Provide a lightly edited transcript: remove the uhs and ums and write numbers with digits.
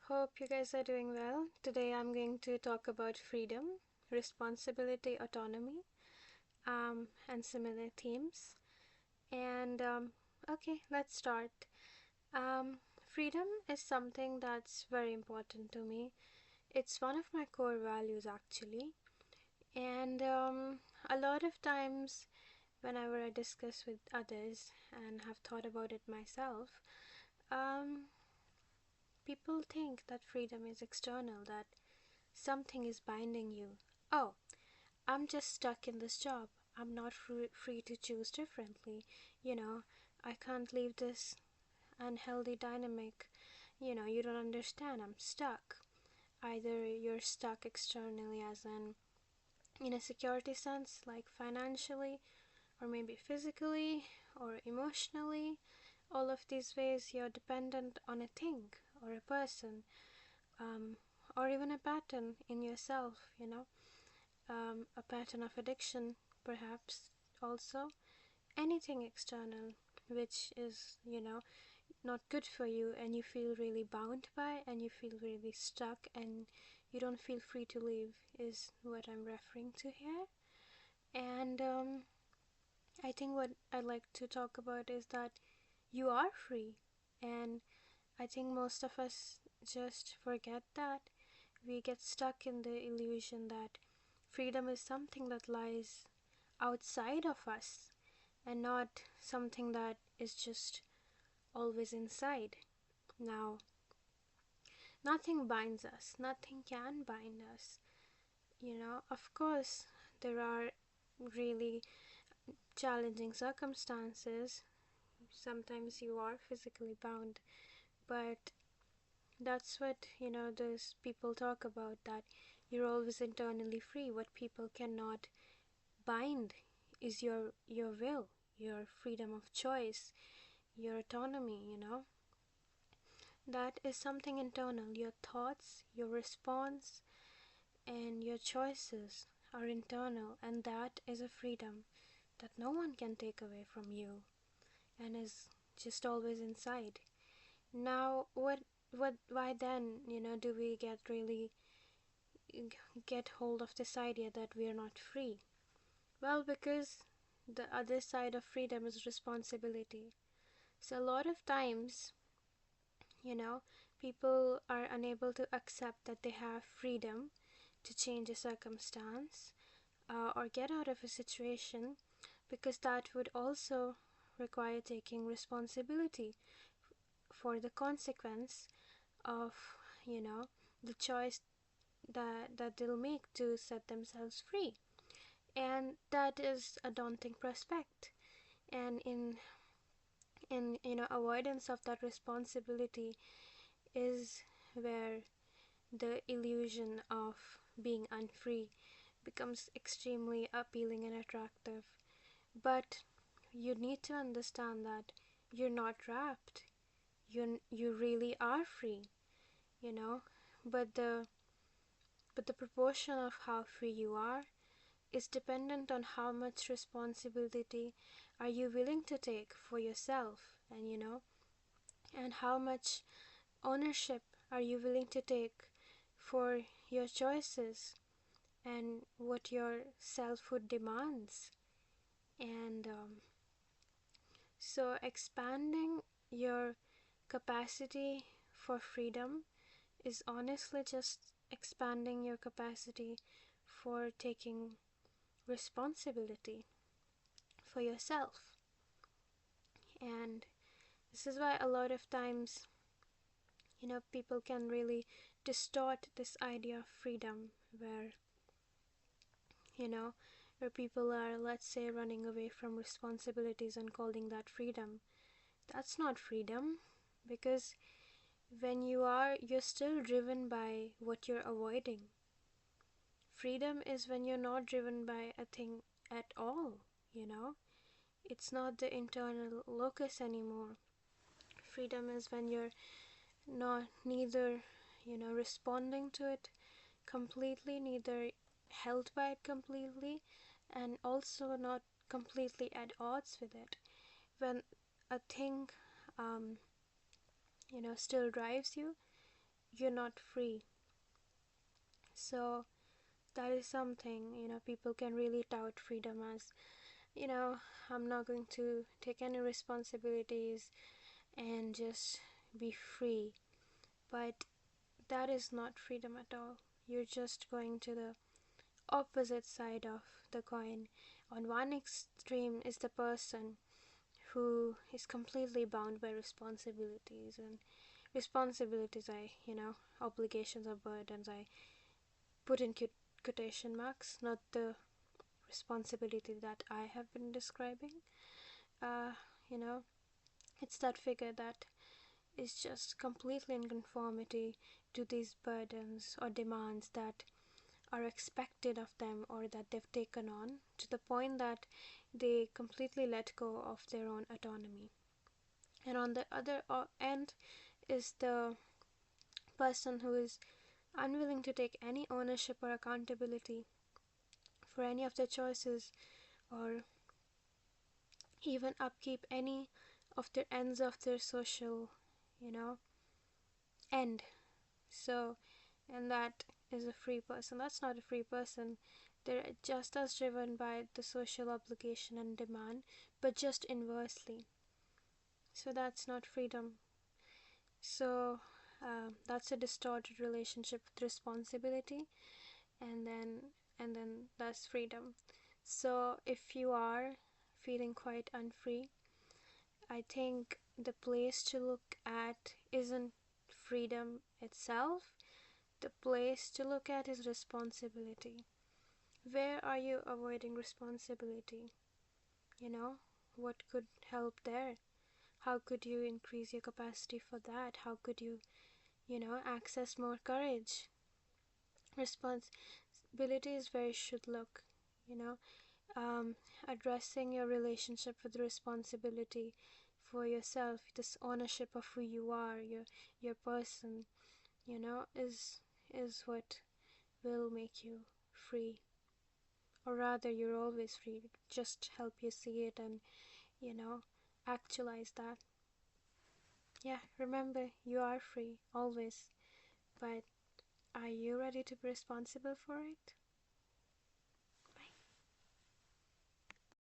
Hope you guys are doing well. Today I'm going to talk about freedom, responsibility, autonomy, and similar themes. And okay, let's start. Um, Freedom is something that's very important to me. It's one of my core values actually. And a lot of times, whenever I discuss with others and have thought about it myself, um, people think that freedom is external, that something is binding you. Oh, I'm just stuck in this job. I'm not free to choose differently. You know, I can't leave this unhealthy dynamic. You don't understand. I'm stuck. Either you're stuck externally, as in a security sense, like financially, or maybe physically, or emotionally. All of these ways you're dependent on a thing or a person, um, or even a pattern in yourself, a pattern of addiction, perhaps also anything external which is, not good for you and you feel really bound by and you feel really stuck and you don't feel free to live is what I'm referring to here. And I think what I'd like to talk about is that you are free, and I think most of us just forget that. We get stuck in the illusion that freedom is something that lies outside of us and not something that is just always inside. Now, nothing binds us, nothing can bind us. Of course, there are really challenging circumstances. Sometimes you are physically bound, but that's what, those people talk about, that you're always internally free. What people cannot bind is your will, your freedom of choice, your autonomy. That is something internal. Your thoughts, your response, and your choices are internal, and that is a freedom that no one can take away from you and is just always inside. Now, why then, do we get hold of this idea that we are not free? Well, because the other side of freedom is responsibility. So, a lot of times, you know, people are unable to accept that they have freedom to change a circumstance or get out of a situation, because that would also require taking responsibility for the consequence of, you know, the choice that they'll make to set themselves free. And that is a daunting prospect. And in avoidance of that responsibility is where the illusion of being unfree becomes extremely appealing and attractive. But you need to understand that you're not trapped. You really are free, you know. But the proportion of how free you are is dependent on how much responsibility are you willing to take for yourself, and and how much ownership are you willing to take for your choices and what your selfhood demands. And so expanding your capacity for freedom is honestly just expanding your capacity for taking responsibility for yourself. And this is why a lot of times, people can really distort this idea of freedom, where, you know, where people are, let's say, running away from responsibilities and calling that freedom. That's not freedom, because when you're still driven by what you're avoiding. Freedom is when you're not driven by a thing at all, you know? It's not the internal locus anymore. Freedom is when you're not neither, responding to it completely, neither held by it completely, and also not completely at odds with it. When a thing, still drives you, you're not free. So that is something, people can really tout freedom as, I'm not going to take any responsibilities and just be free. But that is not freedom at all. You're just going to the opposite side of the coin. On one extreme is the person who is completely bound by responsibilities, and responsibilities, obligations or burdens, I put in quotation marks, not the responsibility that I have been describing. Uh, you know, it's that figure that is just completely in conformity to these burdens or demands that are expected of them or that they've taken on, to the point that they completely let go of their own autonomy. And on the other end is the person who is unwilling to take any ownership or accountability for any of their choices, or even upkeep any of their ends of their social, you know, end. So, and that is a free person. That's not a free person. They're just as driven by the social obligation and demand, but just inversely. So that's not freedom. So that's a distorted relationship with responsibility, and then that's freedom. So if you are feeling quite unfree, I think the place to look at isn't freedom itself. The place to look at is responsibility. Where are you avoiding responsibility? What could help there? How could you increase your capacity for that? How could you, access more courage? Responsibility is where you should look, you know, um, addressing your relationship with responsibility for yourself, this ownership of who you are, your person, is what will make you free. Or rather, you're always free. Just help you see it and, you know, actualize that. Yeah, remember, you are free, always. But are you ready to be responsible for it?